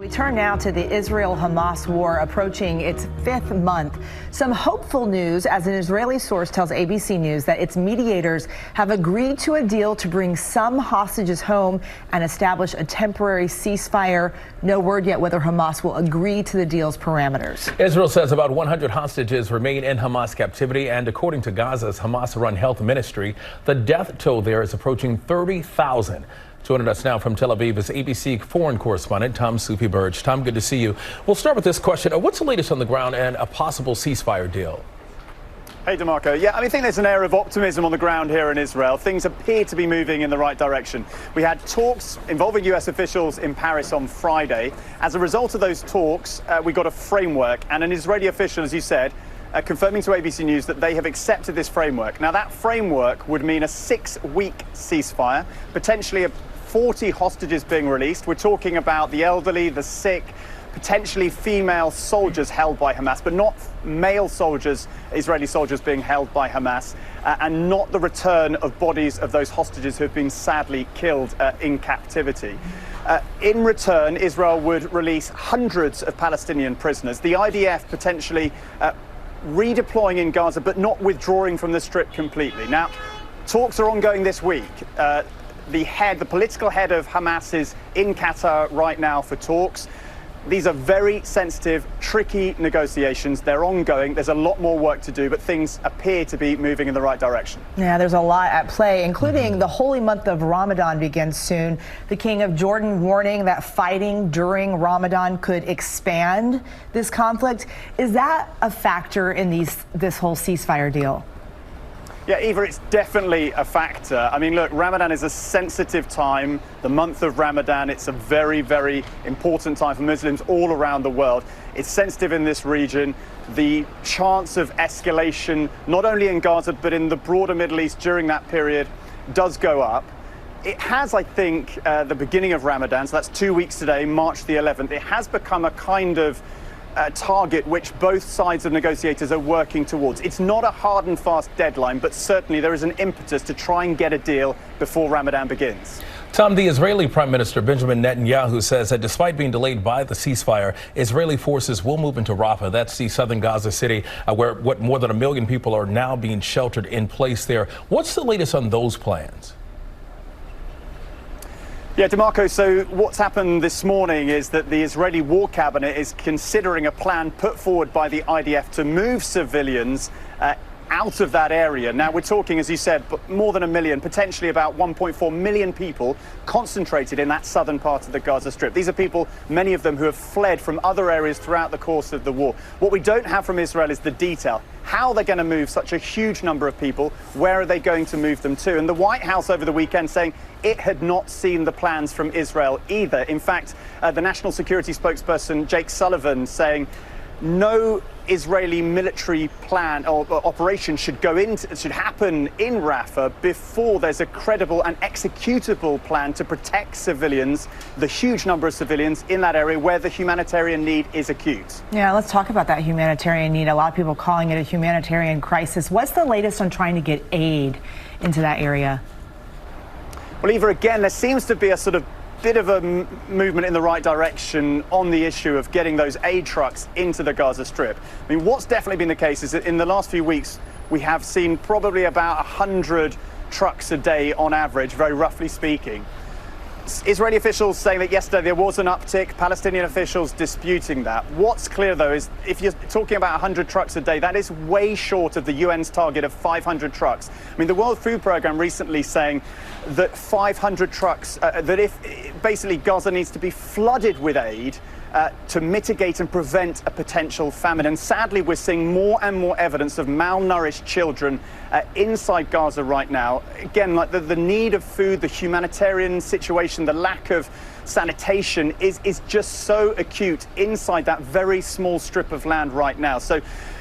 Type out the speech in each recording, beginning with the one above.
We turn now to the Israel-Hamas war approaching its 5th month. Some hopeful news as an Israeli source tells ABC News that its mediators have agreed to a deal to bring some hostages home and establish a temporary ceasefire. No word yet whether Hamas will agree to the deal's parameters. Israel says about 100 hostages remain in Hamas captivity, and according to Gaza's Hamas-run health ministry, the death toll there is approaching 30,000. Joining us now from Tel Aviv is ABC foreign correspondent Tom Soufi Burridge. Tom, good to see you. We'll start with this question. What's the latest on the ground and a possible ceasefire deal? Hey, DeMarco. Yeah, I think there's an air of optimism on the ground here in Israel. Things appear to be moving in the right direction. We had talks involving U.S. officials in Paris on Friday. As a result of those talks, we got a framework, and an Israeli official, as you said, confirming to ABC News that they have accepted this framework. Now, that framework would mean a 6-week ceasefire, potentially 40 hostages being released. We're talking about the elderly, the sick, potentially female soldiers held by Hamas, but not male soldiers, Israeli soldiers being held by Hamas, and not the return of bodies of those hostages who have been sadly killed in captivity. In return, Israel would release hundreds of Palestinian prisoners. The IDF potentially redeploying in Gaza, but not withdrawing from the Strip completely. Now, talks are ongoing this week. The political head of Hamas is in Qatar right now for talks. These are very sensitive, tricky negotiations. They're ongoing. There's a lot more work to do, but things appear to be moving in the right direction. Yeah, there's a lot at play, including the holy month of Ramadan begins soon. The King of Jordan warning that fighting during Ramadan could expand this conflict. Is that a factor in this whole ceasefire deal? Yeah, Eva, it's definitely a factor. I mean, look, Ramadan is a sensitive time. The month of Ramadan, it's a very, very important time for Muslims all around the world. It's sensitive in this region. The chance of escalation, not only in Gaza, but in the broader Middle East during that period, does go up. It has, I think, the beginning of Ramadan, so that's 2 weeks today, March the 11th, it has become a kind of target which both sides of negotiators are working towards. It's not a hard and fast deadline, but certainly there is an impetus to try and get a deal before Ramadan begins. Tom, the Israeli Prime Minister Benjamin Netanyahu says that despite being delayed by the ceasefire, Israeli forces will move into Rafah. That's the southern Gaza city where more than 1 million people are now being sheltered in place there. What's the latest on those plans? Yeah, DeMarco, so what's happened this morning is that the Israeli War Cabinet is considering a plan put forward by the IDF to move civilians out of that area. Now, we're talking, as you said, more than 1 million, potentially about 1.4 million people concentrated in that southern part of the Gaza Strip. These are people, many of them, who have fled from other areas throughout the course of the war. What we don't have from Israel is the detail. How they're going to move such a huge number of people, where are they going to move them to? And the White House over the weekend saying it had not seen the plans from Israel either. In fact, the national security spokesperson, Jake Sullivan, saying no Israeli military plan or operation should happen in Rafah before there's a credible and executable plan to protect civilians, the huge number of civilians in that area where the humanitarian need is acute. Yeah, let's talk about that humanitarian need. A lot of people calling it a humanitarian crisis. What's the latest on trying to get aid into that area? Well, Eva, again, there seems to be a sort of bit of a movement in the right direction on the issue of getting those aid trucks into the Gaza Strip. I mean, what's definitely been the case is that in the last few weeks, we have seen probably about 100 trucks a day on average, very roughly speaking. Israeli officials saying that yesterday there was an uptick, Palestinian officials disputing that. What's clear, though, is if you're talking about 100 trucks a day, that is way short of the UN's target of 500 trucks. I mean, the World Food Programme recently saying that 500 trucks, that if basically Gaza needs to be flooded with aid to mitigate and prevent a potential famine. And sadly, we're seeing more and more evidence of malnourished children inside Gaza right now. Again, like the need of food, the humanitarian situation, the lack of sanitation is just so acute inside that very small strip of land right now. So,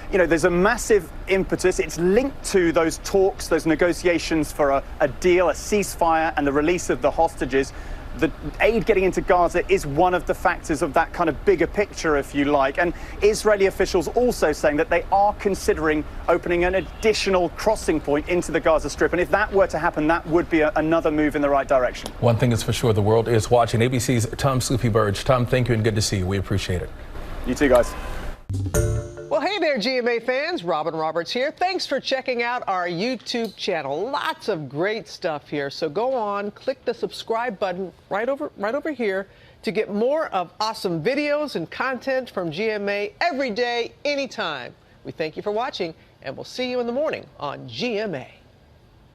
you know, there's a massive impetus. It's linked to those talks, those negotiations for a deal, a ceasefire and the release of the hostages. the aid getting into Gaza is one of the factors of that kind of bigger picture, if you like. And Israeli officials also saying that they are considering opening an additional crossing point into the Gaza Strip. And if that were to happen, that would be another move in the right direction. One thing is for sure, the world is watching. ABC's Tom Soufi Burridge. Tom, thank you and good to see you. We appreciate it. You too, guys. Well, hey there, GMA fans. Robin Roberts here. Thanks for checking out our YouTube channel. Lots of great stuff here. So go on, click the subscribe button right over here to get more of awesome videos and content from GMA every day, anytime. We thank you for watching, and we'll see you in the morning on GMA.